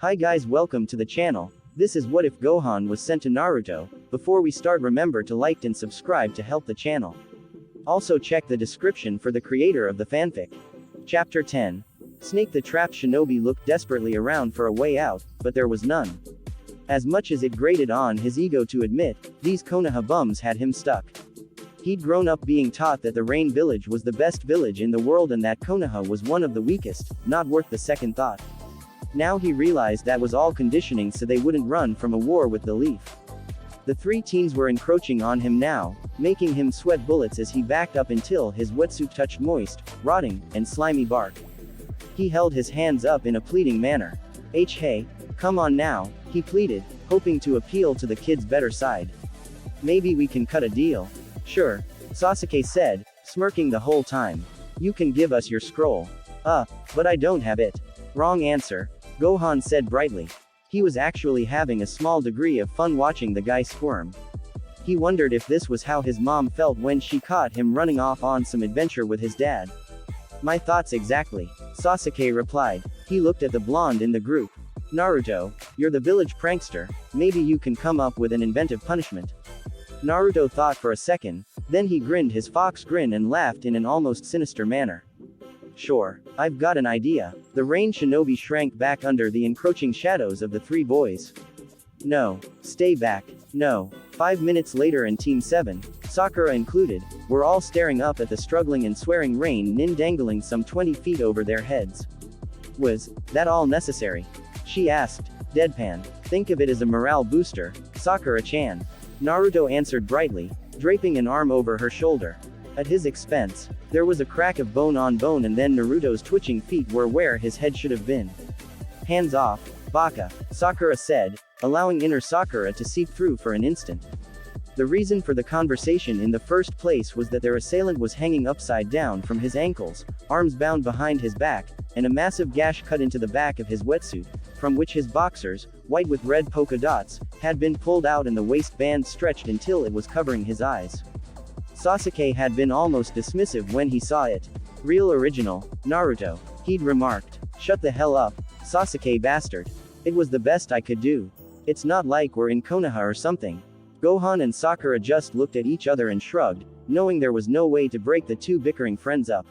Hi guys, welcome to the channel. This is what if Gohan was sent to Naruto. Before we start, remember to like and subscribe to help the channel. Also check the description for the creator of the fanfic. Chapter 10. Snake the trapped shinobi looked desperately around for a way out, but there was none. As much as it grated on his ego to admit, these Konoha bums had him stuck. He'd grown up being taught that the Rain Village was the best village in the world and that Konoha was one of the weakest, not worth the second thought. Now he realized that was all conditioning so they wouldn't run from a war with the Leaf. The three teens were encroaching on him now, making him sweat bullets as he backed up until his wetsuit touched moist, rotting, and slimy bark. He held his hands up in a pleading manner. Hey, come on now, he pleaded, hoping to appeal to the kid's better side. Maybe we can cut a deal. Sure, Sasuke said, smirking the whole time. You can give us your scroll. But I don't have it. Wrong answer, Gohan said brightly. He was actually having a small degree of fun watching the guy squirm. He wondered if this was how his mom felt when she caught him running off on some adventure with his dad. My thoughts exactly, Sasuke replied. He looked at the blonde in the group. Naruto, you're the village prankster, maybe you can come up with an inventive punishment. Naruto thought for a second, then he grinned his fox grin and laughed in an almost sinister manner. Sure, I've got an idea. The Rain Shinobi shrank back under the encroaching shadows of the three boys. No, stay back, no. 5 minutes later and Team 7, Sakura included, were all staring up at the struggling and swearing Rain Nin dangling some 20 feet over their heads. Was that all necessary? She asked, deadpan. Think of it as a morale booster, Sakura-chan. Naruto answered brightly, draping an arm over her shoulder. At his expense, there was a crack of bone on bone and then Naruto's twitching feet were where his head should have been. Hands off, Baka, Sakura said, allowing inner Sakura to seep through for an instant. The reason for the conversation in the first place was that their assailant was hanging upside down from his ankles, arms bound behind his back, and a massive gash cut into the back of his wetsuit, from which his boxers, white with red polka dots, had been pulled out and the waistband stretched until it was covering his eyes. Sasuke had been almost dismissive when he saw it. Real original, Naruto, he'd remarked. Shut the hell up, Sasuke bastard. It was the best I could do. It's not like we're in Konoha or something. Gohan and Sakura just looked at each other and shrugged, knowing there was no way to break the two bickering friends up.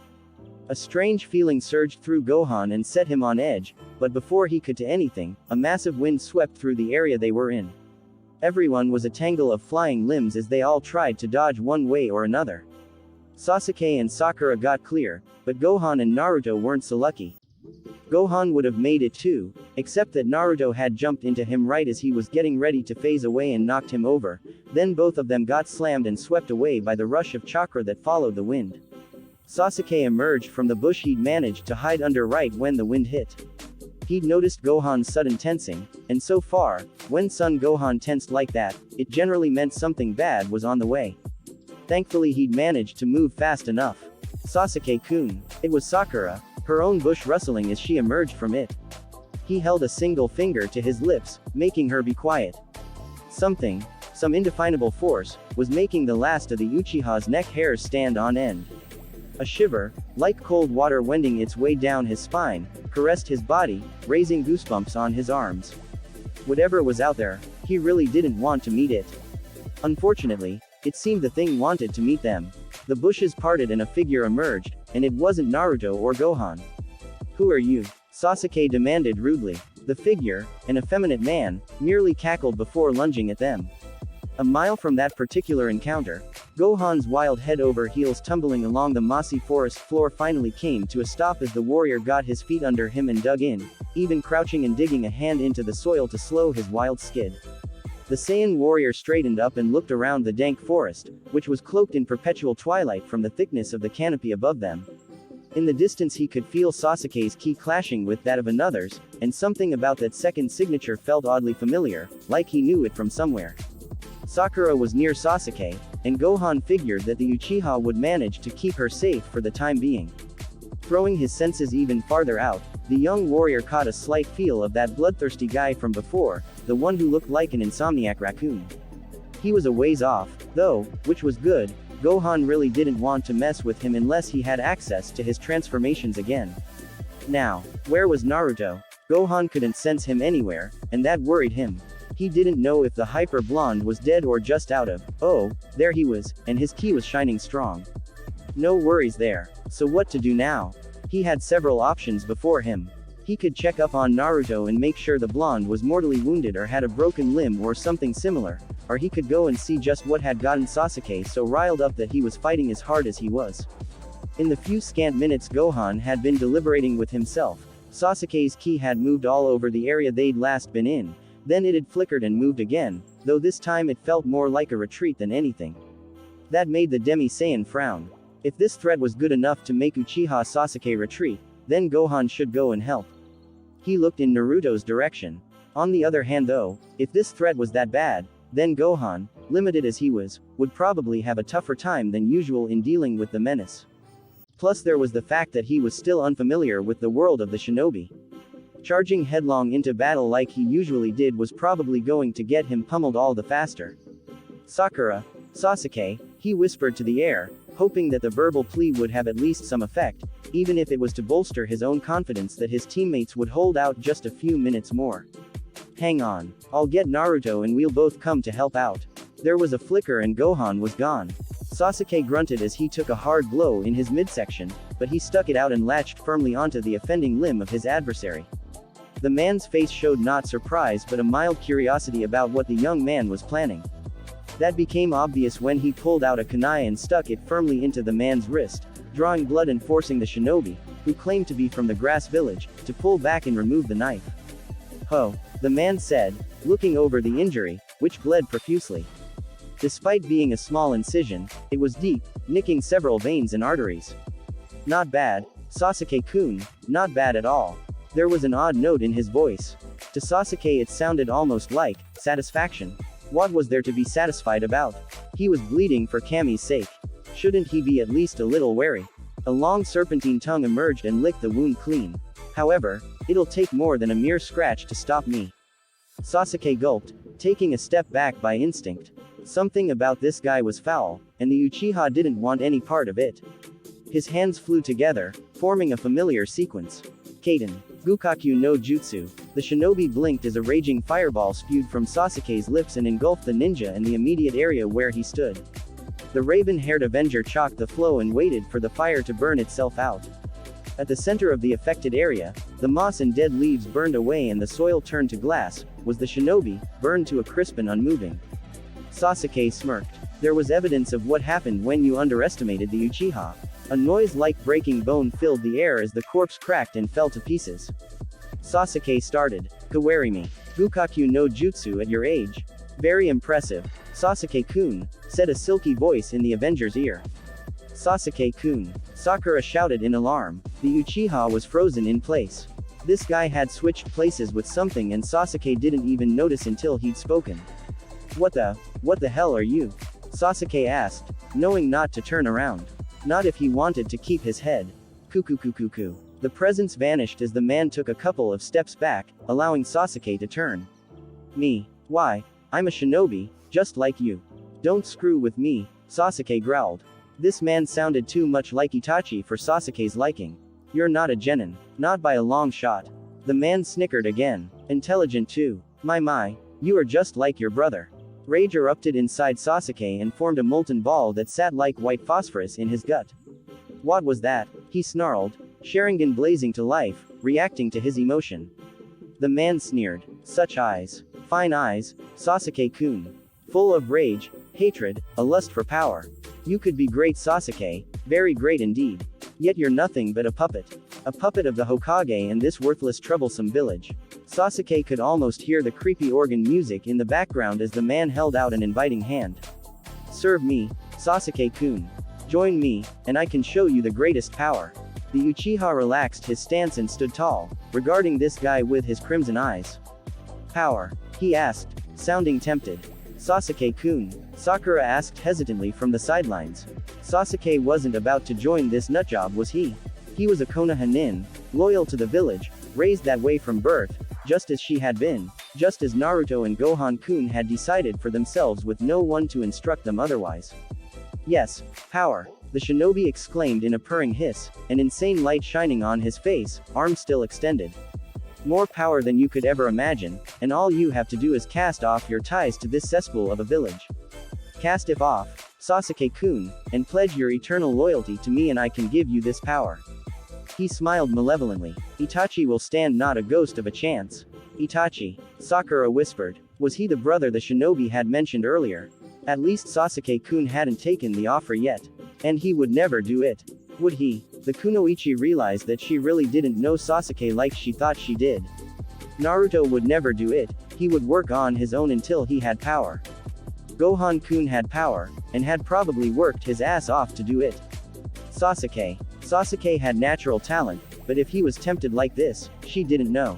A strange feeling surged through Gohan and set him on edge, but before he could do anything, a massive wind swept through the area they were in. Everyone was a tangle of flying limbs as they all tried to dodge one way or another. Sasuke and Sakura got clear, but Gohan and Naruto weren't so lucky. Gohan would have made it too, except that Naruto had jumped into him right as he was getting ready to phase away and knocked him over, then both of them got slammed and swept away by the rush of chakra that followed the wind. Sasuke emerged from the bush he'd managed to hide under right when the wind hit. He'd noticed Gohan's sudden tensing, and so far, when Son Gohan tensed like that, it generally meant something bad was on the way. Thankfully he'd managed to move fast enough. Sasuke-kun. It was Sakura, her own bush rustling as she emerged from it. He held a single finger to his lips, making her be quiet. Some indefinable force, was making the last of the Uchiha's neck hairs stand on end. A shiver, like cold water wending its way down his spine, caressed his body, raising goosebumps on his arms. Whatever was out there, he really didn't want to meet it. Unfortunately, it seemed the thing wanted to meet them. The bushes parted and a figure emerged, and it wasn't Naruto or Gohan. Who are you? Sasuke demanded rudely. The figure, an effeminate man, merely cackled before lunging at them. A mile from that particular encounter, Gohan's wild head over heels tumbling along the mossy forest floor finally came to a stop as the warrior got his feet under him and dug in, even crouching and digging a hand into the soil to slow his wild skid. The Saiyan warrior straightened up and looked around the dank forest, which was cloaked in perpetual twilight from the thickness of the canopy above them. In the distance he could feel Sasuke's ki clashing with that of another's, and something about that second signature felt oddly familiar, like he knew it from somewhere. Sakura was near Sasuke, and Gohan figured that the Uchiha would manage to keep her safe for the time being. Throwing his senses even farther out, the young warrior caught a slight feel of that bloodthirsty guy from before, the one who looked like an insomniac raccoon. He was a ways off, though, which was good. Gohan really didn't want to mess with him unless he had access to his transformations again. Now, where was Naruto? Gohan couldn't sense him anywhere, and that worried him. He didn't know if the hyper blonde was dead or just out of, oh, there he was, and his ki was shining strong. No worries there. So what to do now? He had several options before him. He could check up on Naruto and make sure the blonde was mortally wounded or had a broken limb or something similar, or he could go and see just what had gotten Sasuke so riled up that he was fighting as hard as he was. In the few scant minutes Gohan had been deliberating with himself, Sasuke's ki had moved all over the area they'd last been in, then it had flickered and moved again, though this time it felt more like a retreat than anything. That made the Demi-Saiyan frown. If this threat was good enough to make Uchiha Sasuke retreat, then Gohan should go and help. He looked in Naruto's direction. On the other hand though, if this threat was that bad, then Gohan, limited as he was, would probably have a tougher time than usual in dealing with the menace. Plus there was the fact that he was still unfamiliar with the world of the shinobi. Charging headlong into battle like he usually did was probably going to get him pummeled all the faster. Sakura, Sasuke, he whispered to the air, hoping that the verbal plea would have at least some effect, even if it was to bolster his own confidence that his teammates would hold out just a few minutes more. Hang on. I'll get Naruto and we'll both come to help out. There was a flicker and Gohan was gone. Sasuke grunted as he took a hard blow in his midsection, but he stuck it out and latched firmly onto the offending limb of his adversary. The man's face showed not surprise but a mild curiosity about what the young man was planning. That became obvious when he pulled out a kunai and stuck it firmly into the man's wrist, drawing blood and forcing the shinobi, who claimed to be from the grass village, to pull back and remove the knife. Ho, the man said, looking over the injury, which bled profusely. Despite being a small incision, it was deep, nicking several veins and arteries. Not bad, Sasuke-kun, not bad at all. There was an odd note in his voice. To Sasuke it sounded almost like satisfaction. What was there to be satisfied about? He was bleeding for Kami's sake. Shouldn't he be at least a little wary? A long serpentine tongue emerged and licked the wound clean. However, it'll take more than a mere scratch to stop me. Sasuke gulped, taking a step back by instinct. Something about this guy was foul, and the Uchiha didn't want any part of it. His hands flew together, forming a familiar sequence. Kaden. Gukakyu no Jutsu. The shinobi blinked as a raging fireball spewed from Sasuke's lips and engulfed the ninja and the immediate area where he stood. The raven-haired Avenger chalked the flow and waited for the fire to burn itself out. At the center of the affected area, the moss and dead leaves burned away and the soil turned to glass, was the shinobi, burned to a crisp and unmoving. Sasuke smirked. There was evidence of what happened when you underestimated the Uchiha. A noise like breaking bone filled the air as the corpse cracked and fell to pieces. Sasuke started. Kawarimi. Gukakyu no Jutsu at your age. Very impressive. Sasuke-kun, said a silky voice in the Avenger's ear. Sasuke-kun. Sakura shouted in alarm. The Uchiha was frozen in place. This guy had switched places with something and Sasuke didn't even notice until he'd spoken. What the hell are you? Sasuke asked, knowing not to turn around. Not if he wanted to keep his head. Kukukukuku. The presence vanished as the man took a couple of steps back, allowing Sasuke to turn. Me? Why? I'm a shinobi, just like you. Don't screw with me, Sasuke growled. This man sounded too much like Itachi for Sasuke's liking. You're not a genin. Not by a long shot. The man snickered again. Intelligent too. My, you are just like your brother. Rage erupted inside Sasuke and formed a molten ball that sat like white phosphorus in his gut. What was that? He snarled, Sharingan blazing to life, reacting to his emotion. The man sneered. Such eyes. Fine eyes, Sasuke-kun. Full of rage, hatred, a lust for power. You could be great Sasuke, very great indeed. Yet you're nothing but a puppet. A puppet of the Hokage and this worthless troublesome village. Sasuke could almost hear the creepy organ music in the background as the man held out an inviting hand. Serve me, Sasuke-kun. Join me, and I can show you the greatest power. The Uchiha relaxed his stance and stood tall, regarding this guy with his crimson eyes. Power? He asked, sounding tempted. Sasuke-kun, Sakura asked hesitantly from the sidelines. Sasuke wasn't about to join this nutjob, was he? He was a Konoha-nin, loyal to the village, raised that way from birth, just as she had been, just as Naruto and Gohan-kun had decided for themselves with no one to instruct them otherwise. Yes, power, the shinobi exclaimed in a purring hiss, an insane light shining on his face, arm still extended. More power than you could ever imagine, and all you have to do is cast off your ties to this cesspool of a village. Cast it off, Sasuke-kun, and pledge your eternal loyalty to me and I can give you this power. He smiled malevolently. Itachi will stand not a ghost of a chance. Itachi, Sakura whispered. Was he the brother the shinobi had mentioned earlier? At least Sasuke-kun hadn't taken the offer yet. And he would never do it. Would he? The kunoichi realized that she really didn't know Sasuke like she thought she did. Naruto would never do it, he would work on his own until he had power. Gohan-kun had power, and had probably worked his ass off to do it. Sasuke had natural talent, but if he was tempted like this, she didn't know.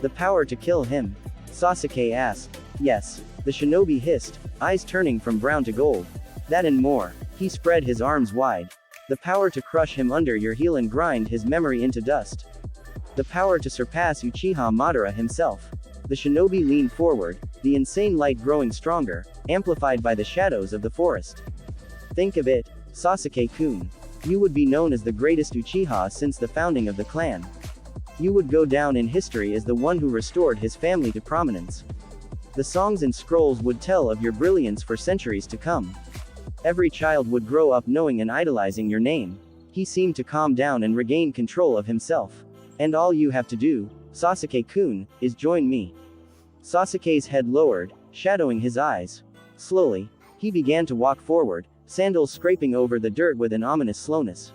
The power to kill him? Sasuke asked. Yes. The shinobi hissed, eyes turning from brown to gold. That and more. He spread his arms wide. The power to crush him under your heel and grind his memory into dust. The power to surpass Uchiha Madara himself. The shinobi leaned forward, the insane light growing stronger, amplified by the shadows of the forest. Think of it, Sasuke-kun. You would be known as the greatest Uchiha since the founding of the clan. You would go down in history as the one who restored his family to prominence. The songs and scrolls would tell of your brilliance for centuries to come. Every child would grow up knowing and idolizing your name. He seemed to calm down and regain control of himself. And all you have to do, Sasuke-kun, is join me. Sasuke's head lowered, shadowing his eyes. Slowly, he began to walk forward, sandals scraping over the dirt with an ominous slowness.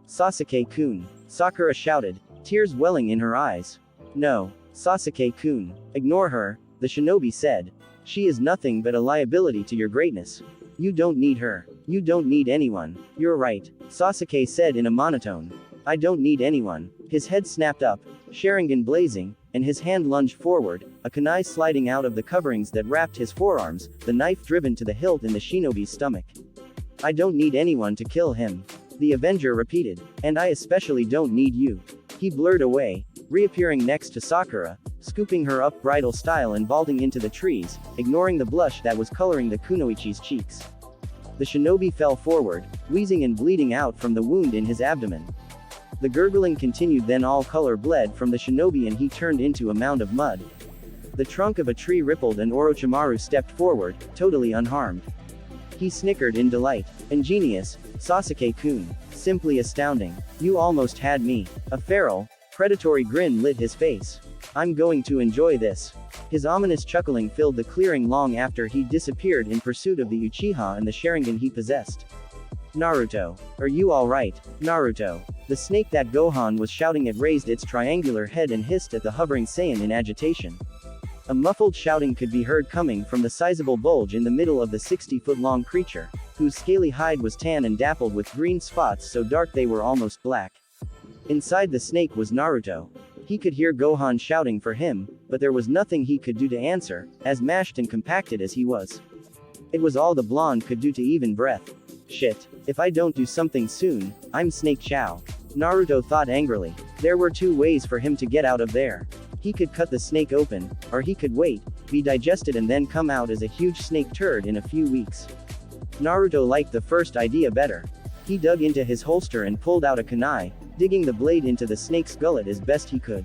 Sasuke-kun, Sakura shouted, tears welling in her eyes. No, Sasuke-kun, ignore her, the shinobi said. She is nothing but a liability to your greatness. You don't need her. You don't need anyone. You're right, Sasuke said in a monotone. I don't need anyone. His head snapped up, Sharingan blazing, and his hand lunged forward, a kunai sliding out of the coverings that wrapped his forearms, the knife driven to the hilt in the shinobi's stomach. I don't need anyone to kill him. The Avenger repeated. And I especially don't need you. He blurred away, reappearing next to Sakura, scooping her up bridal style and vaulting into the trees, ignoring the blush that was coloring the kunoichi's cheeks. The shinobi fell forward, wheezing and bleeding out from the wound in his abdomen. The gurgling continued, then all color bled from the shinobi and he turned into a mound of mud. The trunk of a tree rippled and Orochimaru stepped forward, totally unharmed. He snickered in delight. Ingenious, Sasuke-kun. Simply astounding. You almost had me. A feral, predatory grin lit his face. I'm going to enjoy this. His ominous chuckling filled the clearing long after he disappeared in pursuit of the Uchiha and the Sharingan he possessed. Naruto. Are you alright, Naruto? The snake that Gohan was shouting at raised its triangular head and hissed at the hovering Saiyan in agitation. A muffled shouting could be heard coming from the sizable bulge in the middle of the 60-foot-long creature, whose scaly hide was tan and dappled with green spots so dark they were almost black. Inside the snake was Naruto. He could hear Gohan shouting for him, but there was nothing he could do to answer, as mashed and compacted as he was. It was all the blonde could do to even breath. Shit. If I don't do something soon, I'm Snake Chow. Naruto thought angrily. There were two ways for him to get out of there. He could cut the snake open, or he could wait, be digested and then come out as a huge snake turd in a few weeks. Naruto liked the first idea better. He dug into his holster and pulled out a kunai, digging the blade into the snake's gullet as best he could.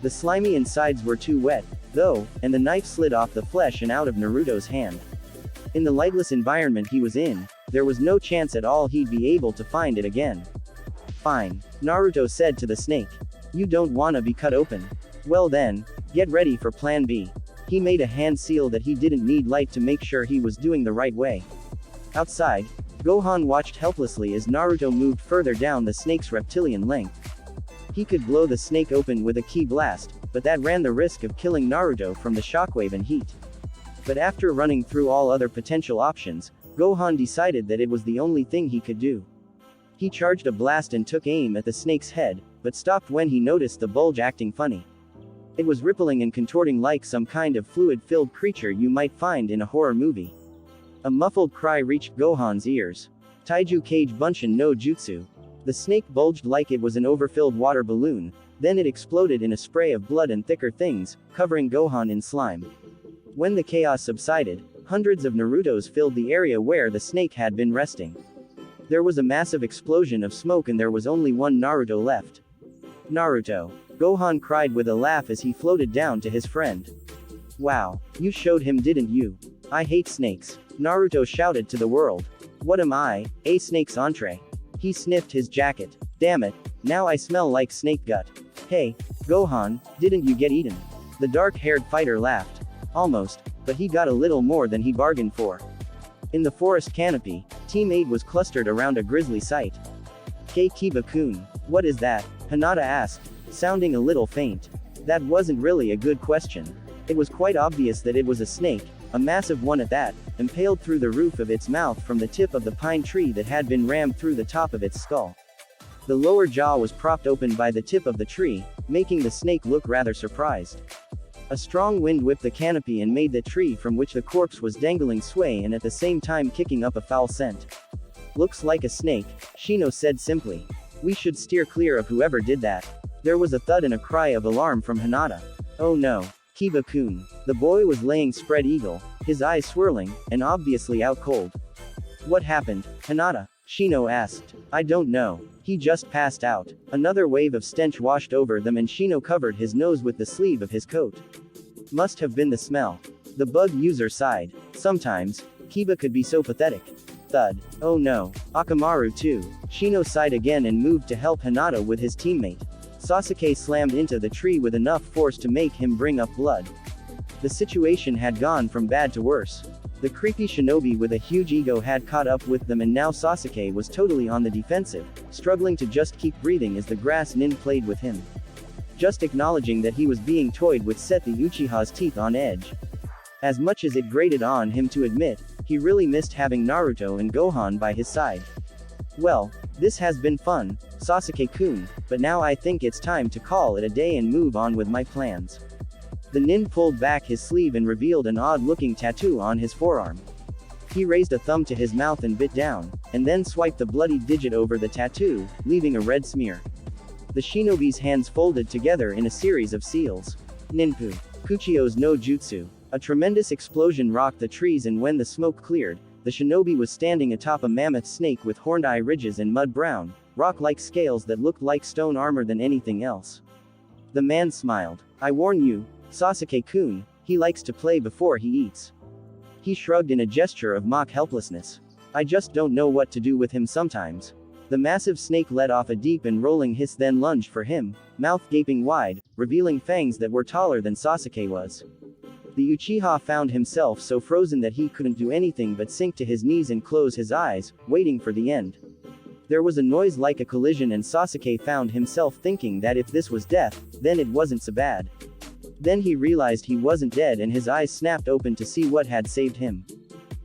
The slimy insides were too wet, though, and the knife slid off the flesh and out of Naruto's hand. In the lightless environment he was in, there was no chance at all he'd be able to find it again. Fine, Naruto said to the snake. You don't wanna be cut open? Well then, get ready for plan B. He made a hand seal that he didn't need light to make sure he was doing the right way. Outside, Gohan watched helplessly as Naruto moved further down the snake's reptilian length. He could blow the snake open with a ki blast, but that ran the risk of killing Naruto from the shockwave and heat. But after running through all other potential options, Gohan decided that it was the only thing he could do. He charged a blast and took aim at the snake's head, but stopped when he noticed the bulge acting funny. It was rippling and contorting like some kind of fluid-filled creature you might find in a horror movie. A muffled cry reached Gohan's ears. Taiju Kage Bunshin no Jutsu. The snake bulged like it was an overfilled water balloon, then it exploded in a spray of blood and thicker things, covering Gohan in slime. When the chaos subsided, hundreds of Narutos filled the area where the snake had been resting. There was a massive explosion of smoke and there was only one Naruto left. Naruto. Gohan cried with a laugh as he floated down to his friend. Wow, you showed him, didn't you? I hate snakes. Naruto shouted to the world. What am I, a snake's entree? He sniffed his jacket. Damn it, now I smell like snake gut. Hey, Gohan, didn't you get eaten? The dark-haired fighter laughed. Almost, but he got a little more than he bargained for. In the forest canopy, Team 8 was clustered around a grisly sight. Kiba-kun, what is that? Hinata asked, sounding a little faint. That wasn't really a good question. It was quite obvious that it was a snake, a massive one at that, impaled through the roof of its mouth from the tip of the pine tree that had been rammed through the top of its skull. The lower jaw was propped open by the tip of the tree, making the snake look rather surprised. A strong wind whipped the canopy and made the tree from which the corpse was dangling sway and at the same time kicking up a foul scent. Looks like a snake, Shino said simply. We should steer clear of whoever did that. There was a thud and a cry of alarm from Hinata. Oh no, Kiba-kun. The boy was laying spread eagle, his eyes swirling, and obviously out cold. What happened, Hinata? Shino asked. I don't know. He just passed out. Another wave of stench washed over them and Shino covered his nose with the sleeve of his coat. Must have been the smell. The bug user sighed. Sometimes, Kiba could be so pathetic. Thud. Oh no. Akamaru too. Shino sighed again and moved to help Hinata with his teammate. Sasuke slammed into the tree with enough force to make him bring up blood. The situation had gone from bad to worse. The creepy shinobi with a huge ego had caught up with them and now Sasuke was totally on the defensive, struggling to just keep breathing as the grass nin played with him. Just acknowledging that he was being toyed with set the Uchiha's teeth on edge. As much as it grated on him to admit, he really missed having Naruto and Gohan by his side. Well, this has been fun, Sasuke-kun, but now I think it's time to call it a day and move on with my plans. The nin pulled back his sleeve and revealed an odd-looking tattoo on his forearm. He raised a thumb to his mouth and bit down, and then swiped the bloody digit over the tattoo, leaving a red smear. The shinobi's hands folded together in a series of seals. Ninpu. Kuchio's no jutsu. A tremendous explosion rocked the trees and when the smoke cleared, the shinobi was standing atop a mammoth snake with horned eye ridges and mud-brown, rock-like scales that looked like stone armor than anything else. The man smiled. I warn you, Sasuke-kun, he likes to play before he eats. He shrugged in a gesture of mock helplessness. I just don't know what to do with him sometimes. The massive snake let off a deep and rolling hiss then lunged for him, mouth gaping wide, revealing fangs that were taller than Sasuke was. The Uchiha found himself so frozen that he couldn't do anything but sink to his knees and close his eyes, waiting for the end. There was a noise like a collision and Sasuke found himself thinking that if this was death, then it wasn't so bad. Then he realized he wasn't dead and his eyes snapped open to see what had saved him.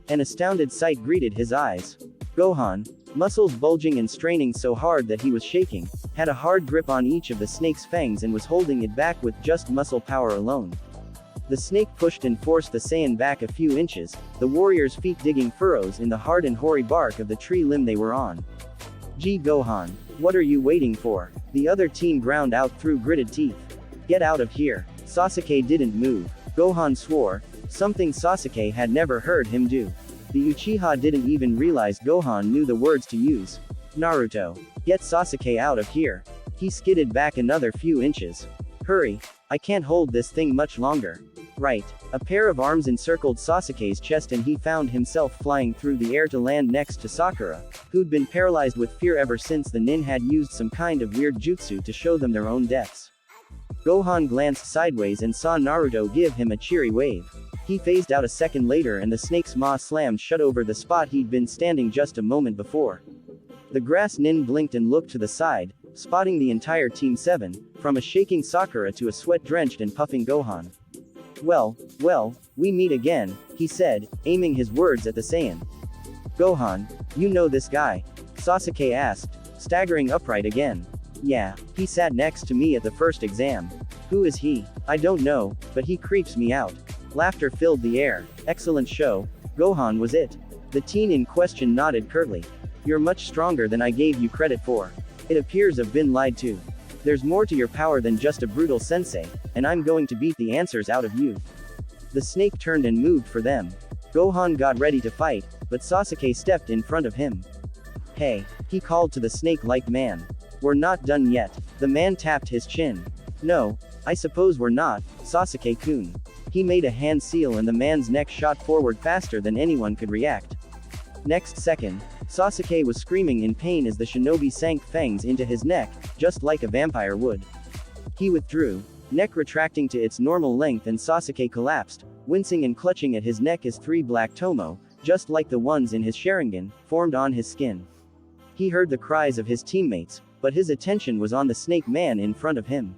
An astounded sight greeted his eyes. Gohan, muscles bulging and straining so hard that he was shaking, had a hard grip on each of the snake's fangs and was holding it back with just muscle power alone. The snake pushed and forced the Saiyan back a few inches, the warrior's feet digging furrows in the hard and hoary bark of the tree limb they were on. Gee Gohan, what are you waiting for? The other team ground out through gritted teeth. Get out of here. Sasuke didn't move. Gohan swore, something Sasuke had never heard him do. The Uchiha didn't even realize Gohan knew the words to use. Naruto. Get Sasuke out of here. He skidded back another few inches. Hurry. I can't hold this thing much longer. Right. A pair of arms encircled Sasuke's chest and he found himself flying through the air to land next to Sakura, who'd been paralyzed with fear ever since the nin had used some kind of weird jutsu to show them their own deaths. Gohan glanced sideways and saw Naruto give him a cheery wave. He phased out a second later and the snake's maw slammed shut over the spot he'd been standing just a moment before. The grass nin blinked and looked to the side, spotting the entire Team 7, from a shaking Sakura to a sweat-drenched and puffing Gohan. Well, we meet again, he said, aiming his words at the Saiyan. Gohan, you know this guy? Sasuke asked, staggering upright again. Yeah, he sat next to me at the first exam. Who is he? I don't know, but he creeps me out. Laughter filled the air. Excellent show. Gohan was it. The teen in question nodded curtly. You're much stronger than I gave you credit for. It appears I've been lied to. There's more to your power than just a brutal sensei, and I'm going to beat the answers out of you. The snake turned and moved for them. Gohan got ready to fight, but Sasuke stepped in front of him. Hey, he called to the snake-like man. We're not done yet. The man tapped his chin. No, I suppose we're not, Sasuke-kun. He made a hand seal and the man's neck shot forward faster than anyone could react. Next second, Sasuke was screaming in pain as the shinobi sank fangs into his neck, just like a vampire would. He withdrew, neck retracting to its normal length, and Sasuke collapsed, wincing and clutching at his neck as 3 black tomo, just like the ones in his Sharingan, formed on his skin. He heard the cries of his teammates, but his attention was on the snake man in front of him.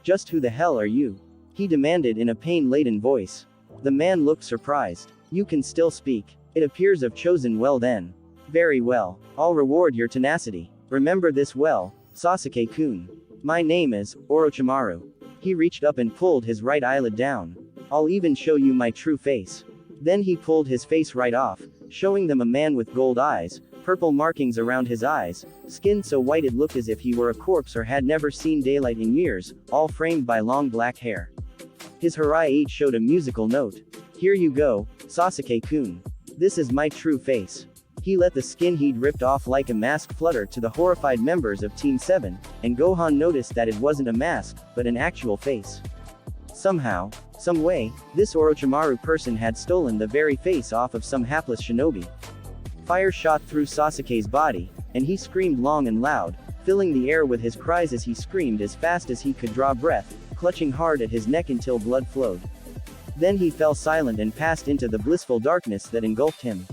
Just who the hell are you? He demanded in a pain-laden voice. The man looked surprised. You can still speak. It appears I've chosen well then. Very well. I'll reward your tenacity. Remember this well, Sasuke-kun. My name is Orochimaru. He reached up and pulled his right eyelid down. I'll even show you my true face. Then he pulled his face right off, showing them a man with gold eyes, purple markings around his eyes, skin so white it looked as if he were a corpse or had never seen daylight in years, all framed by long black hair. His Harai showed a musical note. Here you go, Sasuke-kun. This is my true face. He let the skin he'd ripped off like a mask flutter to the horrified members of Team 7, and Gohan noticed that it wasn't a mask, but an actual face. Somehow, some way, this Orochimaru person had stolen the very face off of some hapless shinobi. Fire shot through Sasuke's body, and he screamed long and loud, filling the air with his cries as he screamed as fast as he could draw breath, clutching hard at his neck until blood flowed. Then he fell silent and passed into the blissful darkness that engulfed him.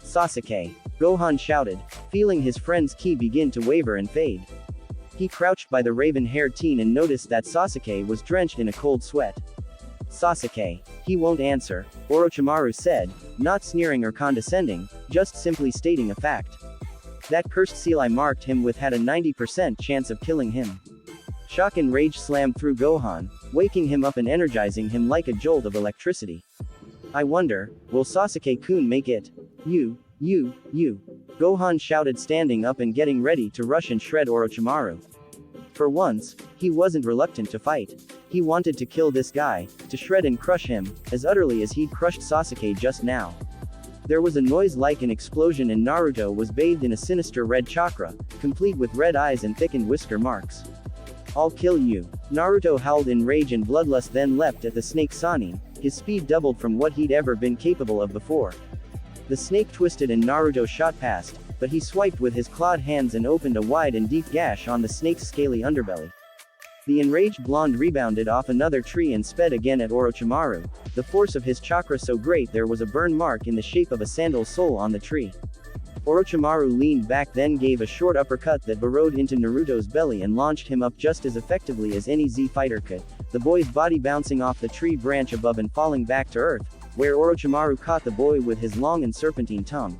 Sasuke! Gohan shouted, feeling his friend's ki begin to waver and fade. He crouched by the raven-haired teen and noticed that Sasuke was drenched in a cold sweat. Sasuke. He won't answer, Orochimaru said, not sneering or condescending, just simply stating a fact. That cursed seal I marked him with had a 90% chance of killing him. Shock and rage slammed through Gohan, waking him up and energizing him like a jolt of electricity. I wonder, will Sasuke-kun make it? You. Gohan shouted, standing up and getting ready to rush and shred Orochimaru. For once, he wasn't reluctant to fight. He wanted to kill this guy, to shred and crush him, as utterly as he'd crushed Sasuke just now. There was a noise like an explosion and Naruto was bathed in a sinister red chakra, complete with red eyes and thickened whisker marks. I'll kill you. Naruto howled in rage and bloodlust, then leapt at the snake Sannin, his speed doubled from what he'd ever been capable of before. The snake twisted and Naruto shot past, but he swiped with his clawed hands and opened a wide and deep gash on the snake's scaly underbelly. The enraged blonde rebounded off another tree and sped again at Orochimaru, the force of his chakra so great there was a burn mark in the shape of a sandal sole on the tree. Orochimaru leaned back, then gave a short uppercut that burrowed into Naruto's belly and launched him up just as effectively as any Z fighter could, the boy's body bouncing off the tree branch above and falling back to earth, where Orochimaru caught the boy with his long and serpentine tongue.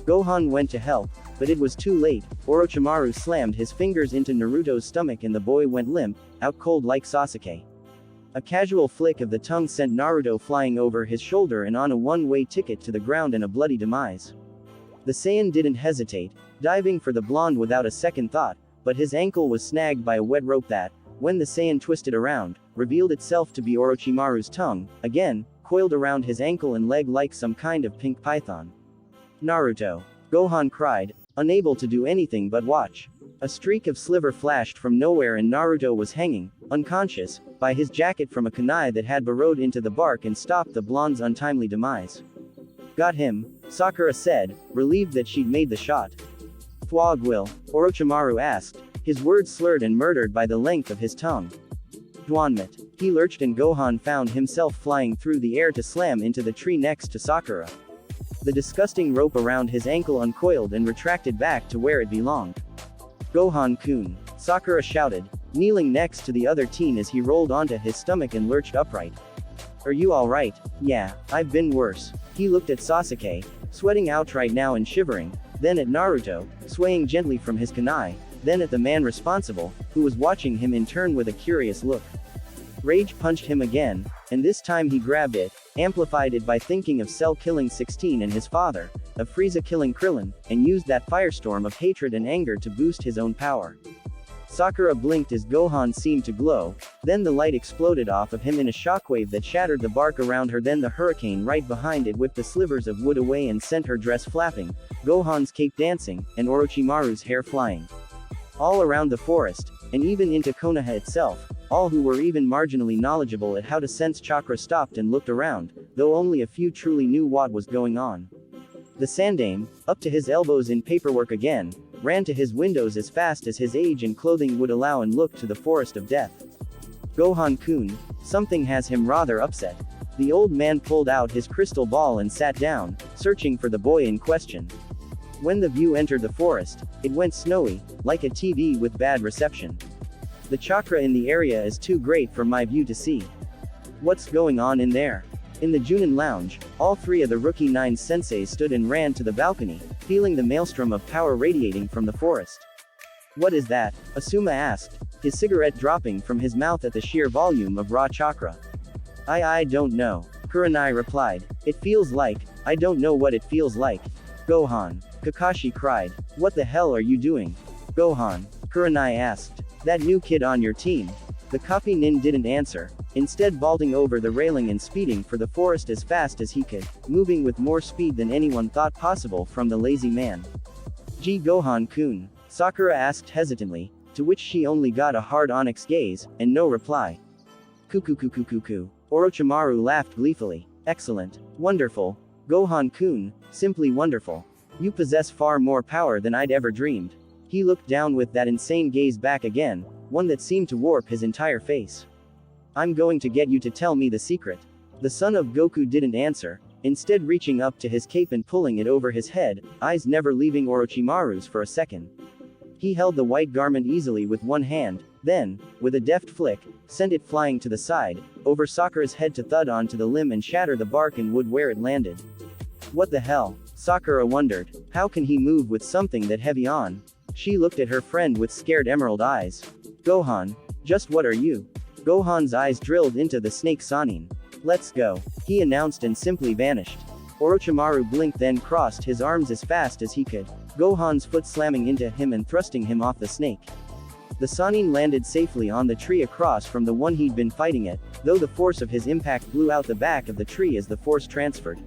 Gohan went to help, but it was too late. Orochimaru slammed his fingers into Naruto's stomach and the boy went limp, out cold like Sasuke. A casual flick of the tongue sent Naruto flying over his shoulder and on a one-way ticket to the ground and a bloody demise. The Saiyan didn't hesitate, diving for the blonde without a second thought, but his ankle was snagged by a wet rope that, when the Saiyan twisted around, revealed itself to be Orochimaru's tongue, again, coiled around his ankle and leg like some kind of pink python. Naruto! Gohan cried, unable to do anything but watch. A streak of sliver flashed from nowhere and Naruto was hanging, unconscious, by his jacket from a kunai that had burrowed into the bark and stopped the blonde's untimely demise. Got him, Sakura said, relieved that she'd made the shot. Thwog will? Orochimaru asked, his words slurred and murdered by the length of his tongue. Dwanmit. He lurched and Gohan found himself flying through the air to slam into the tree next to Sakura. The disgusting rope around his ankle uncoiled and retracted back to where it belonged. Gohan-kun! Sakura shouted, kneeling next to the other teen as he rolled onto his stomach and lurched upright. Are you alright? Yeah, I've been worse. He looked at Sasuke, sweating outright now and shivering, then at Naruto, swaying gently from his kunai, then at the man responsible, who was watching him in turn with a curious look. Rage punched him again, and this time he grabbed it, amplified it by thinking of Cell killing 16 and his father, of Frieza killing Krillin, and used that firestorm of hatred and anger to boost his own power. Sakura blinked as Gohan seemed to glow, then the light exploded off of him in a shockwave that shattered the bark around her, then the hurricane right behind it whipped the slivers of wood away and sent her dress flapping, Gohan's cape dancing, and Orochimaru's hair flying. All around the forest, and even into Konoha itself, All who were even marginally knowledgeable at how to sense chakra stopped and looked around, though only a few truly knew what was going on. The Sandame, up to his elbows in paperwork again, ran to his windows as fast as his age and clothing would allow and looked to the forest of death. Gohan-kun, something has him rather upset. The old man pulled out his crystal ball and sat down, searching for the boy in question. When the view entered the forest, it went snowy, like a TV with bad reception. The chakra in the area is too great for my view to see. What's going on in there? In the Junin lounge, all three of the rookie 9 senseis stood and ran to the balcony, feeling the maelstrom of power radiating from the forest. What is that? Asuma asked, his cigarette dropping from his mouth at the sheer volume of raw chakra. I don't know. Kurenai replied. It feels like, I don't know what it feels like. Gohan. Kakashi cried. What the hell are you doing? Gohan. Kurenai asked. That new kid on your team. The copy nin didn't answer, instead vaulting over the railing and speeding for the forest as fast as he could, moving with more speed than anyone thought possible from the lazy man. Gee Gohan-kun, Sakura asked hesitantly, to which she only got a hard onyx gaze, and no reply. Kuku. Orochimaru laughed gleefully. Excellent. Wonderful. Gohan-kun, simply wonderful. You possess far more power than I'd ever dreamed. He looked down with that insane gaze back again, one that seemed to warp his entire face. I'm going to get you to tell me the secret. The son of Goku didn't answer, instead reaching up to his cape and pulling it over his head, eyes never leaving Orochimaru's for a second. He held the white garment easily with one hand, then, with a deft flick, sent it flying to the side, over Sakura's head to thud onto the limb and shatter the bark and wood where it landed. What the hell? Sakura wondered. How can he move with something that heavy on? She looked at her friend with scared emerald eyes. Gohan, just what are you? Gohan's eyes drilled into the snake Sannin. Let's go, he announced and simply vanished. Orochimaru blinked then crossed his arms as fast as he could, Gohan's foot slamming into him and thrusting him off the snake. The Sannin landed safely on the tree across from the one he'd been fighting at, though the force of his impact blew out the back of the tree as the force transferred.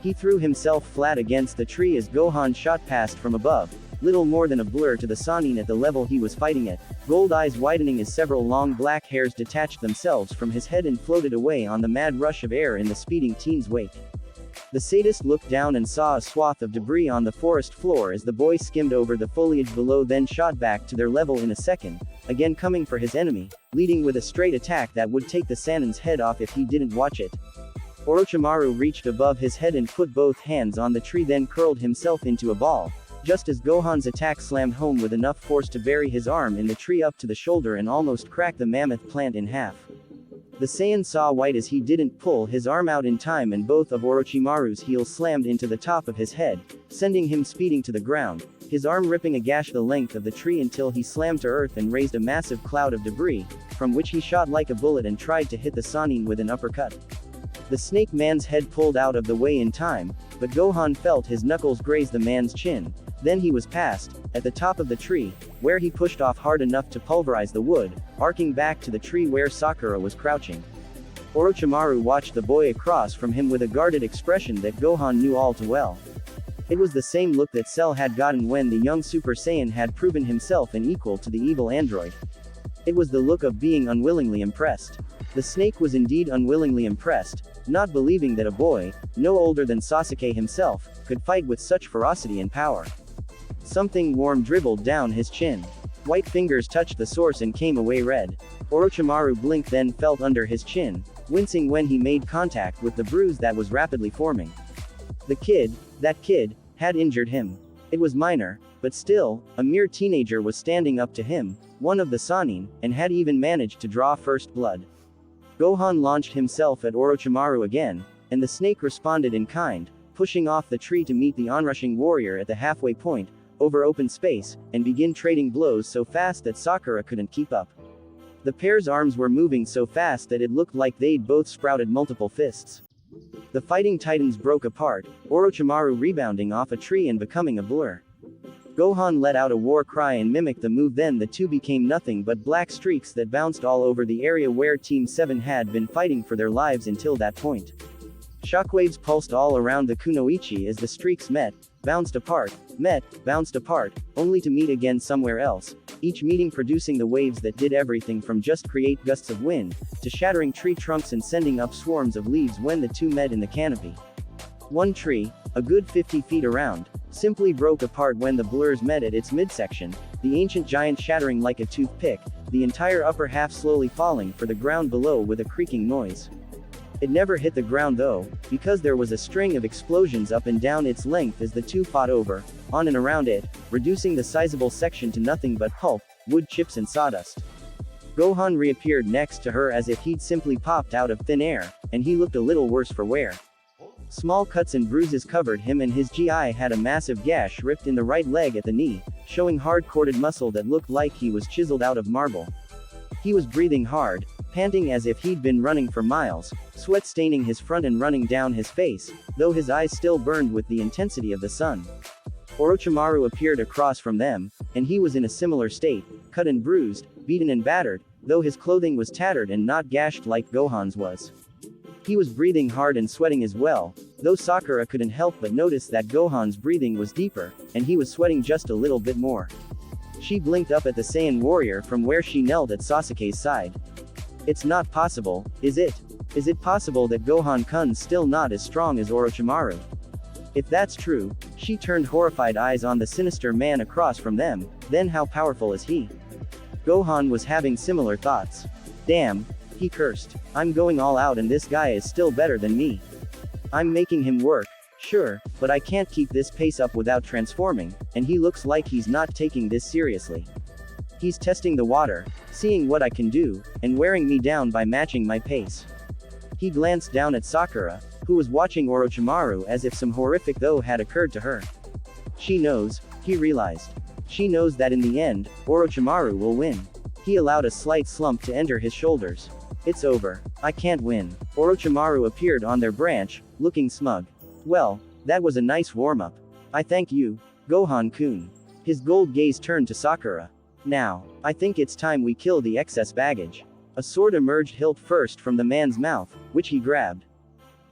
He threw himself flat against the tree as Gohan shot past from above, little more than a blur to the Sannin at the level he was fighting at, gold eyes widening as several long black hairs detached themselves from his head and floated away on the mad rush of air in the speeding teen's wake. The sadist looked down and saw a swath of debris on the forest floor as the boy skimmed over the foliage below then shot back to their level in a second, again coming for his enemy, leading with a straight attack that would take the Sannin's head off if he didn't watch it. Orochimaru reached above his head and put both hands on the tree then curled himself into a ball, just as Gohan's attack slammed home with enough force to bury his arm in the tree up to the shoulder and almost crack the mammoth plant in half. The Saiyan saw white as he didn't pull his arm out in time and both of Orochimaru's heels slammed into the top of his head, sending him speeding to the ground, his arm ripping a gash the length of the tree until he slammed to earth and raised a massive cloud of debris, from which he shot like a bullet and tried to hit the Sannin with an uppercut. The snake man's head pulled out of the way in time, but Gohan felt his knuckles graze the man's chin. Then he was past, at the top of the tree, where he pushed off hard enough to pulverize the wood, arcing back to the tree where Sakura was crouching. Orochimaru watched the boy across from him with a guarded expression that Gohan knew all too well. It was the same look that Cell had gotten when the young Super Saiyan had proven himself an equal to the evil android. It was the look of being unwillingly impressed. The snake was indeed unwillingly impressed, not believing that a boy, no older than Sasuke himself, could fight with such ferocity and power. Something warm dribbled down his chin. White fingers touched the source and came away red. Orochimaru blinked then felt under his chin, wincing when he made contact with the bruise that was rapidly forming. That kid, had injured him. It was minor, but still, a mere teenager was standing up to him, one of the Sannin, and had even managed to draw first blood. Gohan launched himself at Orochimaru again, and the snake responded in kind, pushing off the tree to meet the onrushing warrior at the halfway point, over open space, and begin trading blows so fast that Sakura couldn't keep up. The pair's arms were moving so fast that it looked like they'd both sprouted multiple fists. The fighting titans broke apart, Orochimaru rebounding off a tree and becoming a blur. Gohan let out a war cry and mimicked the move, then the two became nothing but black streaks that bounced all over the area where Team 7 had been fighting for their lives until that point. Shockwaves pulsed all around the kunoichi as the streaks met, bounced apart, only to meet again somewhere else, each meeting producing the waves that did everything from just create gusts of wind, to shattering tree trunks and sending up swarms of leaves when the two met in the canopy. One tree, a good 50 feet around, simply broke apart when the blurs met at its midsection, the ancient giant shattering like a toothpick, the entire upper half slowly falling for the ground below with a creaking noise. It never hit the ground though, because there was a string of explosions up and down its length as the two fought over, on and around it, reducing the sizable section to nothing but pulp, wood chips and sawdust. Gohan reappeared next to her as if he'd simply popped out of thin air, and he looked a little worse for wear. Small cuts and bruises covered him and his GI had a massive gash ripped in the right leg at the knee, showing hard-corded muscle that looked like he was chiseled out of marble. He was breathing hard, panting as if he'd been running for miles, sweat staining his front and running down his face, though his eyes still burned with the intensity of the sun. Orochimaru appeared across from them, and he was in a similar state, cut and bruised, beaten and battered, though his clothing was tattered and not gashed like Gohan's was. He was breathing hard and sweating as well, though Sakura couldn't help but notice that Gohan's breathing was deeper, and he was sweating just a little bit more. She blinked up at the Saiyan warrior from where she knelt at Sasuke's side. It's not possible, is it? Is it possible that Gohan-kun's still not as strong as Orochimaru? If that's true, she turned horrified eyes on the sinister man across from them, then how powerful is he? Gohan was having similar thoughts. Damn, he cursed. I'm going all out and this guy is still better than me. I'm making him work, sure, but I can't keep this pace up without transforming, and he looks like he's not taking this seriously. He's testing the water, seeing what I can do, and wearing me down by matching my pace. He glanced down at Sakura, who was watching Orochimaru as if some horrific though had occurred to her. She knows, he realized. She knows that in the end, Orochimaru will win. He allowed a slight slump to enter his shoulders. It's over. I can't win. Orochimaru appeared on their branch, looking smug. Well, that was a nice warm-up. I thank you, Gohan-kun. His gold gaze turned to Sakura. Now, I think it's time we kill the excess baggage. A sword emerged hilt first from the man's mouth, which he grabbed.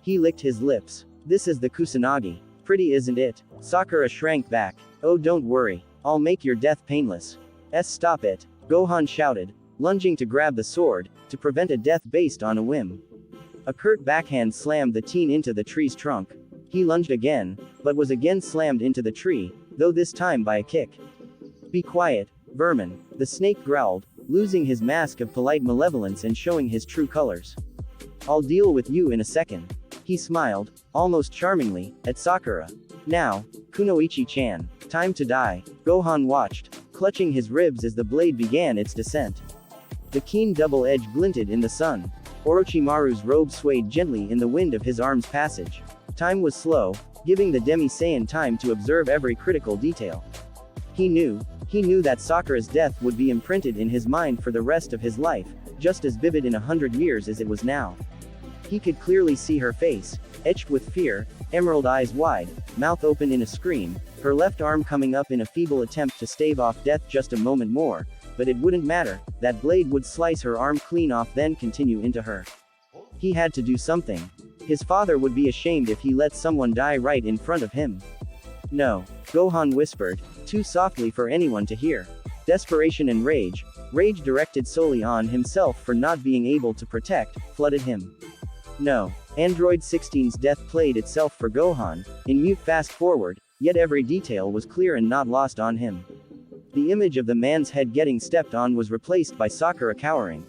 He licked his lips. This is the Kusanagi. Pretty isn't it? Sakura shrank back. Oh don't worry. I'll make your death painless. Stop it. Gohan shouted, lunging to grab the sword, to prevent a death based on a whim. A curt backhand slammed the teen into the tree's trunk. He lunged again, but was again slammed into the tree, though this time by a kick. Be quiet, vermin, the snake growled, losing his mask of polite malevolence and showing his true colors. I'll deal with you in a second. He smiled, almost charmingly, at Sakura. Now, Kunoichi-chan, time to die. Gohan watched, clutching his ribs as the blade began its descent. The keen double edge glinted in the sun. Orochimaru's robe swayed gently in the wind of his arm's passage. Time was slow, giving the Demi-Saiyan time to observe every critical detail. He knew that Sakura's death would be imprinted in his mind for the rest of his life, just as vivid in 100 years as it was now. He could clearly see her face, etched with fear, emerald eyes wide, mouth open in a scream, her left arm coming up in a feeble attempt to stave off death just a moment more, but it wouldn't matter, that blade would slice her arm clean off then continue into her. He had to do something. His father would be ashamed if he let someone die right in front of him. No, Gohan whispered, too softly for anyone to hear. Desperation and rage directed solely on himself for not being able to protect, flooded him. No. Android 16's death played itself for Gohan, in mute fast forward, yet every detail was clear and not lost on him. The image of the man's head getting stepped on was replaced by Sakura cowering.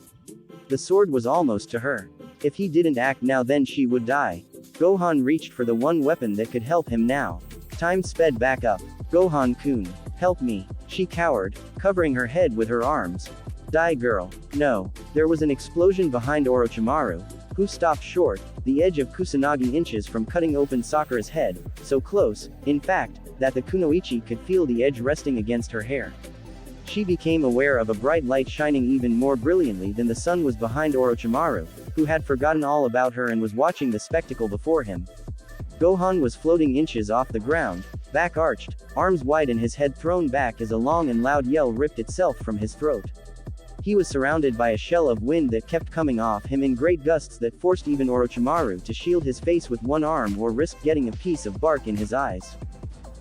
The sword was almost to her. If he didn't act now then she would die. Gohan reached for the one weapon that could help him now. Time sped back up. Gohan-kun, help me. She cowered, covering her head with her arms. Die girl. No. There was an explosion behind Orochimaru, who stopped short, the edge of Kusanagi inches from cutting open Sakura's head, so close, in fact, that the Kunoichi could feel the edge resting against her hair. She became aware of a bright light shining even more brilliantly than the sun was behind Orochimaru, who had forgotten all about her and was watching the spectacle before him. Gohan was floating inches off the ground, back arched, arms wide and his head thrown back as a long and loud yell ripped itself from his throat. He was surrounded by a shell of wind that kept coming off him in great gusts that forced even Orochimaru to shield his face with one arm or risk getting a piece of bark in his eyes.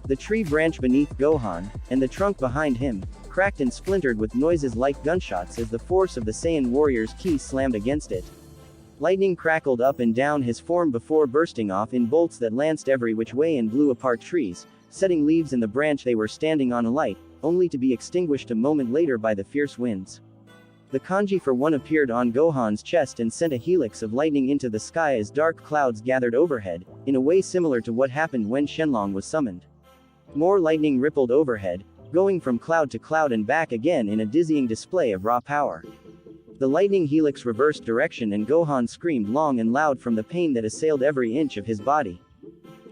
The tree branch beneath Gohan, and the trunk behind him, cracked and splintered with noises like gunshots as the force of the Saiyan warrior's ki slammed against it. Lightning crackled up and down his form before bursting off in bolts that lanced every which way and blew apart trees, setting leaves in the branch they were standing on alight, only to be extinguished a moment later by the fierce winds. The kanji for one appeared on Gohan's chest and sent a helix of lightning into the sky as dark clouds gathered overhead, in a way similar to what happened when Shenlong was summoned. More lightning rippled overhead, going from cloud to cloud and back again in a dizzying display of raw power. The lightning helix reversed direction and Gohan screamed long and loud from the pain that assailed every inch of his body.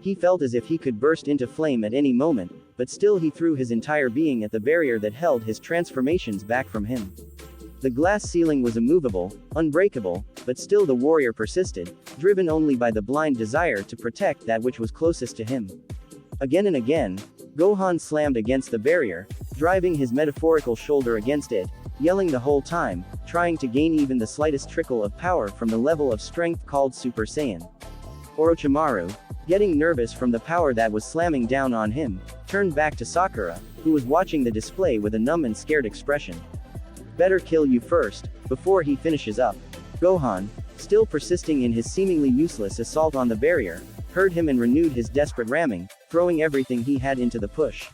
He felt as if he could burst into flame at any moment, but still he threw his entire being at the barrier that held his transformations back from him. The glass ceiling was immovable, unbreakable, but still the warrior persisted, driven only by the blind desire to protect that which was closest to him. Again and again, Gohan slammed against the barrier, driving his metaphorical shoulder against it, yelling the whole time, trying to gain even the slightest trickle of power from the level of strength called Super Saiyan. Orochimaru, getting nervous from the power that was slamming down on him, turned back to Sakura, who was watching the display with a numb and scared expression. Better kill you first, before he finishes up. Gohan, still persisting in his seemingly useless assault on the barrier, heard him and renewed his desperate ramming, throwing everything he had into the push.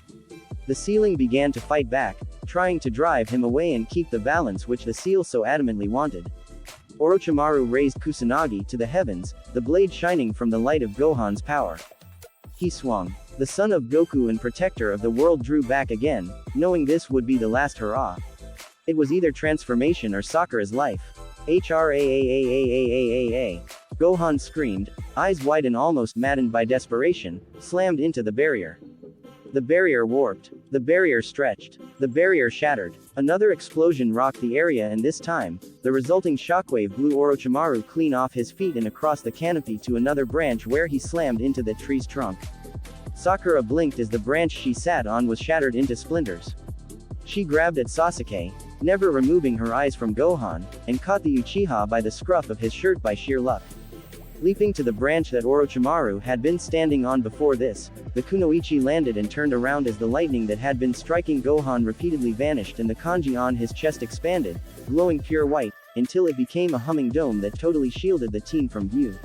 The ceiling began to fight back, trying to drive him away and keep the balance which the seal so adamantly wanted. Orochimaru raised Kusanagi to the heavens, the blade shining from the light of Gohan's power. He swung. The son of Goku and protector of the world drew back again, knowing this would be the last hurrah. It was either transformation or Sakura's life. HRAAAAAAAA. Gohan screamed, eyes wide and almost maddened by desperation, slammed into the barrier. The barrier warped. The barrier stretched. The barrier shattered. Another explosion rocked the area and this time, the resulting shockwave blew Orochimaru clean off his feet and across the canopy to another branch where he slammed into the tree's trunk. Sakura blinked as the branch she sat on was shattered into splinters. She grabbed at Sasuke, never removing her eyes from Gohan, and caught the Uchiha by the scruff of his shirt by sheer luck. Leaping to the branch that Orochimaru had been standing on before this, the kunoichi landed and turned around as the lightning that had been striking Gohan repeatedly vanished and the kanji on his chest expanded, glowing pure white, until it became a humming dome that totally shielded the teen from view.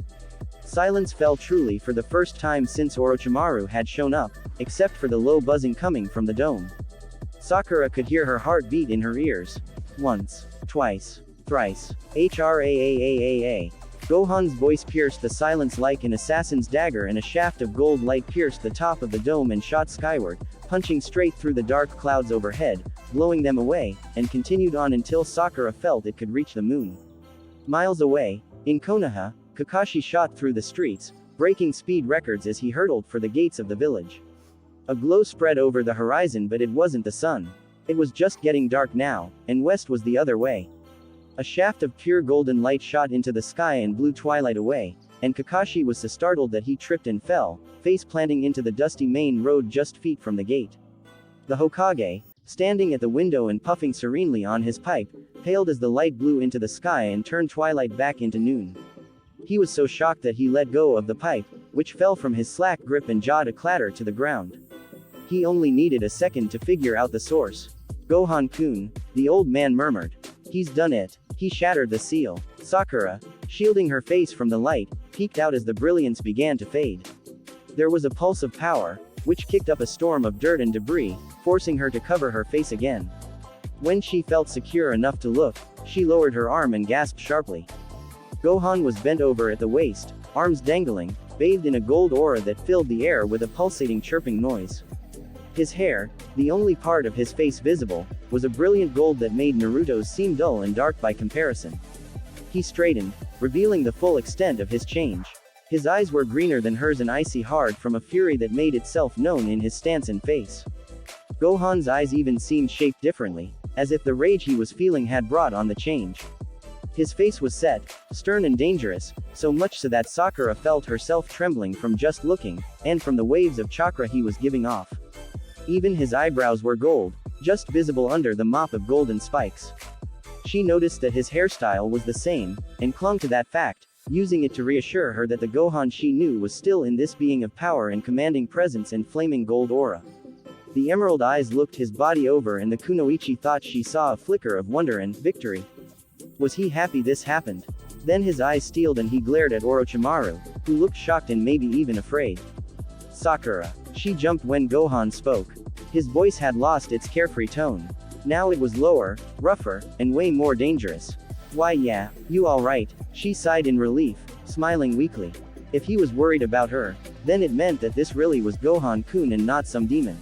Silence fell truly for the first time since Orochimaru had shown up, except for the low buzzing coming from the dome. Sakura could hear her heart beat in her ears. Once, twice, thrice. HRAAAAA. Gohan's voice pierced the silence like an assassin's dagger and a shaft of gold light pierced the top of the dome and shot skyward, punching straight through the dark clouds overhead, blowing them away, and continued on until Sakura felt it could reach the moon. Miles away, in Konoha, Kakashi shot through the streets, breaking speed records as he hurtled for the gates of the village. A glow spread over the horizon, but it wasn't the sun. It was just getting dark now, and west was the other way. A shaft of pure golden light shot into the sky and blew twilight away, and Kakashi was so startled that he tripped and fell, face planting into the dusty main road just feet from the gate. The Hokage, standing at the window and puffing serenely on his pipe, paled as the light blew into the sky and turned twilight back into noon. He was so shocked that he let go of the pipe, which fell from his slack grip and jawed a clatter to the ground. He only needed a second to figure out the source. Gohan-kun, the old man murmured. He's done it. He shattered the seal. Sakura, shielding her face from the light, peeked out as the brilliance began to fade. There was a pulse of power, which kicked up a storm of dirt and debris, forcing her to cover her face again. When she felt secure enough to look, she lowered her arm and gasped sharply. Gohan was bent over at the waist, arms dangling, bathed in a gold aura that filled the air with a pulsating chirping noise. His hair, the only part of his face visible, was a brilliant gold that made Naruto's seem dull and dark by comparison. He straightened, revealing the full extent of his change. His eyes were greener than hers and icy hard from a fury that made itself known in his stance and face. Gohan's eyes even seemed shaped differently, as if the rage he was feeling had brought on the change. His face was set, stern and dangerous, so much so that Sakura felt herself trembling from just looking, and from the waves of chakra he was giving off. Even his eyebrows were gold, just visible under the mop of golden spikes. She noticed that his hairstyle was the same, and clung to that fact, using it to reassure her that the Gohan she knew was still in this being of power and commanding presence and flaming gold aura. The emerald eyes looked his body over and the kunoichi thought she saw a flicker of wonder and victory. Was he happy this happened? Then his eyes steeled and he glared at Orochimaru, who looked shocked and maybe even afraid. Sakura. She jumped when Gohan spoke. His voice had lost its carefree tone. Now it was lower, rougher, and way more dangerous. Why yeah, you alright? She sighed in relief, smiling weakly. If he was worried about her, then it meant that this really was Gohan-kun and not some demon.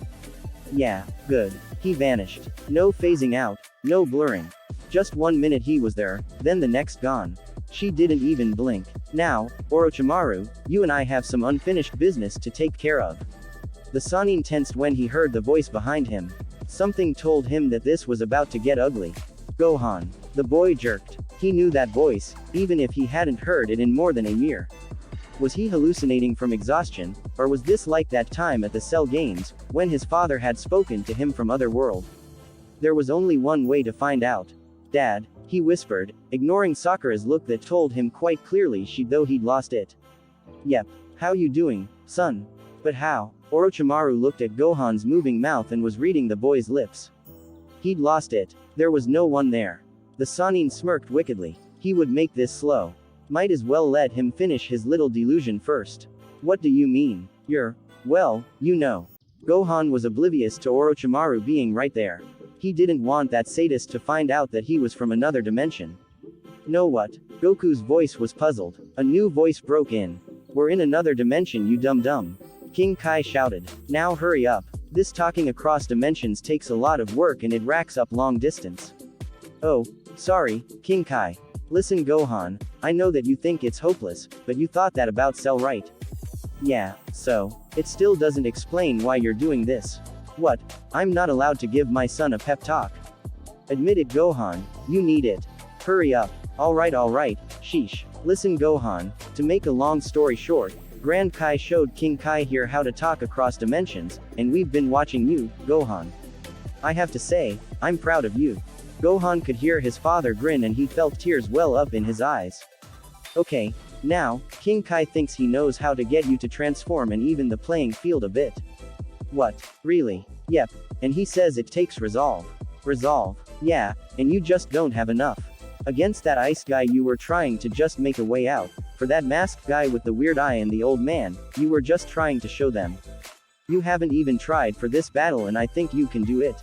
Yeah, good. He vanished. No phasing out, no blurring. Just 1 minute he was there, then the next gone. She didn't even blink. Now, Orochimaru, you and I have some unfinished business to take care of. The Sannin tensed when he heard the voice behind him. Something told him that this was about to get ugly. Gohan. The boy jerked. He knew that voice, even if he hadn't heard it in more than a year. Was he hallucinating from exhaustion, or was this like that time at the Cell Games, when his father had spoken to him from other world? There was only one way to find out. Dad, he whispered, ignoring Sakura's look that told him quite clearly he'd lost it. Yep. How you doing, son? But how? Orochimaru looked at Gohan's moving mouth and was reading the boy's lips. He'd lost it. There was no one there. The Sannin smirked wickedly. He would make this slow. Might as well let him finish his little delusion first. What do you mean? Well, you know. Gohan was oblivious to Orochimaru being right there. He didn't want that sadist to find out that he was from another dimension. Know what? Goku's voice was puzzled. A new voice broke in. We're in another dimension, you dum-dum. King Kai shouted. Now hurry up. This talking across dimensions takes a lot of work and it racks up long distance. Oh, sorry, King Kai. Listen Gohan, I know that you think it's hopeless, but you thought that about Cell right? Yeah, so. It still doesn't explain why you're doing this. What? I'm not allowed to give my son a pep talk. Admit it Gohan, you need it. Hurry up. Alright, sheesh. Listen Gohan, to make a long story short, Grand Kai showed King Kai here how to talk across dimensions, and we've been watching you, Gohan. I have to say, I'm proud of you. Gohan could hear his father grin and he felt tears well up in his eyes. Okay, now, King Kai thinks he knows how to get you to transform and even the playing field a bit. What? Really? Yep. And he says it takes resolve. Resolve? Yeah, and you just don't have enough. Against that ice guy you were trying to just make a way out. For that masked guy with the weird eye and the old man, you were just trying to show them. You haven't even tried for this battle and I think you can do it.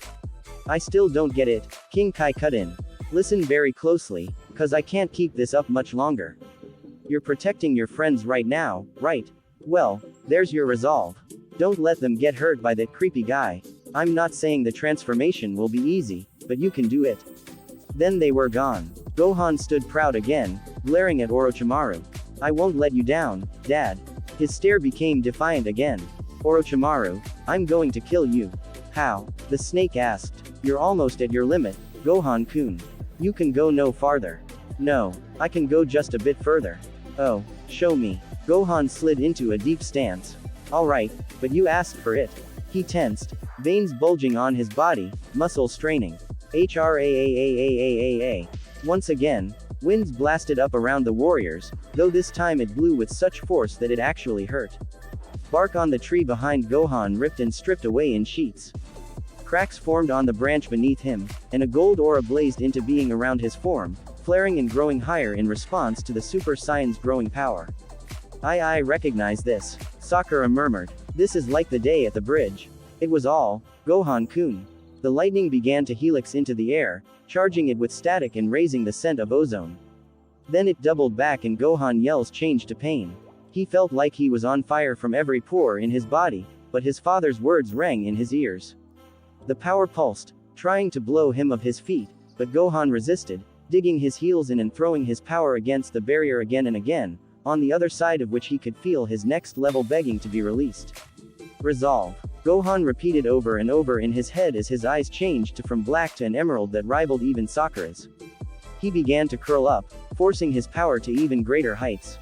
I still don't get it. King Kai cut in. Listen very closely, cause I can't keep this up much longer. You're protecting your friends right now, right? Well, there's your resolve. Don't let them get hurt by that creepy guy. I'm not saying the transformation will be easy, but you can do it. Then they were gone. Gohan stood proud again, glaring at Orochimaru. I won't let you down, Dad. His stare became defiant again. Orochimaru, I'm going to kill you. How? The snake asked. You're almost at your limit, Gohan-kun. You can go no farther. No, I can go just a bit further. Oh, show me. Gohan slid into a deep stance. Alright, but you asked for it. He tensed, veins bulging on his body, muscles straining. HRAAAAAA. Once again, winds blasted up around the warriors, though this time it blew with such force that it actually hurt. Bark on the tree behind Gohan ripped and stripped away in sheets. Cracks formed on the branch beneath him, and a gold aura blazed into being around his form, flaring and growing higher in response to the Super Saiyan's growing power. I recognize this. Sakura murmured. This is like the day at the bridge. It was all, Gohan-kun. The lightning began to helix into the air, charging it with static and raising the scent of ozone. Then it doubled back and Gohan yells changed to pain. He felt like he was on fire from every pore in his body, but his father's words rang in his ears. The power pulsed, trying to blow him off his feet, but Gohan resisted, digging his heels in and throwing his power against the barrier again and again, on the other side of which he could feel his next level begging to be released. Resolve. Gohan repeated over and over in his head as his eyes changed from black to an emerald that rivaled even Sakura's. He began to curl up, forcing his power to even greater heights.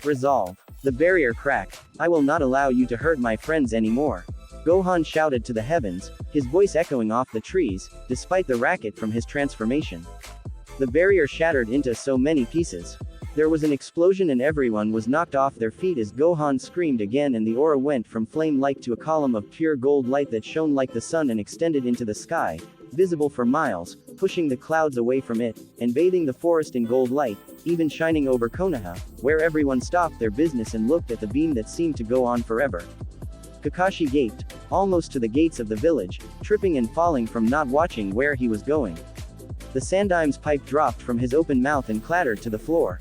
Resolve. The barrier cracked. I will not allow you to hurt my friends anymore. Gohan shouted to the heavens, his voice echoing off the trees, despite the racket from his transformation. The barrier shattered into so many pieces. There was an explosion and everyone was knocked off their feet as Gohan screamed again, and the aura went from flame-like to a column of pure gold light that shone like the sun and extended into the sky, visible for miles, pushing the clouds away from it, and bathing the forest in gold light, even shining over Konoha, where everyone stopped their business and looked at the beam that seemed to go on forever. Kakashi gaped, almost to the gates of the village, tripping and falling from not watching where he was going. The Sandime's pipe dropped from his open mouth and clattered to the floor.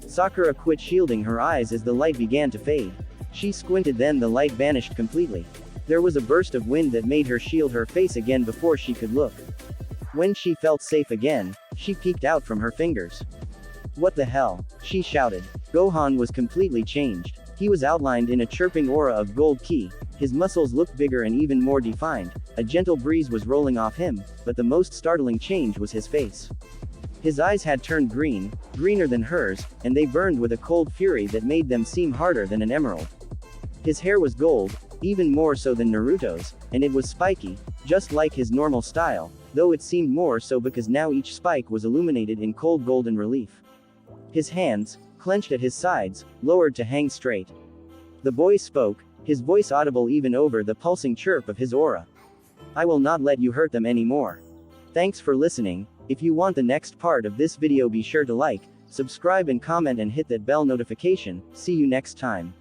Sakura quit shielding her eyes as the light began to fade. She squinted, then the light vanished completely. There was a burst of wind that made her shield her face again before she could look. When she felt safe again, she peeked out from her fingers. "What the hell?" she shouted. Gohan was completely changed. He was outlined in a chirping aura of gold ki, his muscles looked bigger and even more defined, a gentle breeze was rolling off him, but the most startling change was his face. His eyes had turned green, greener than hers, and they burned with a cold fury that made them seem harder than an emerald. His hair was gold, even more so than Naruto's, and it was spiky, just like his normal style, though it seemed more so because now each spike was illuminated in cold golden relief. His hands, clenched at his sides, lowered to hang straight. The boy spoke, his voice audible even over the pulsing chirp of his aura. "I will not let you hurt them anymore." Thanks for listening. If you want the next part of this video, be sure to like, subscribe and comment and hit that bell notification. See you next time.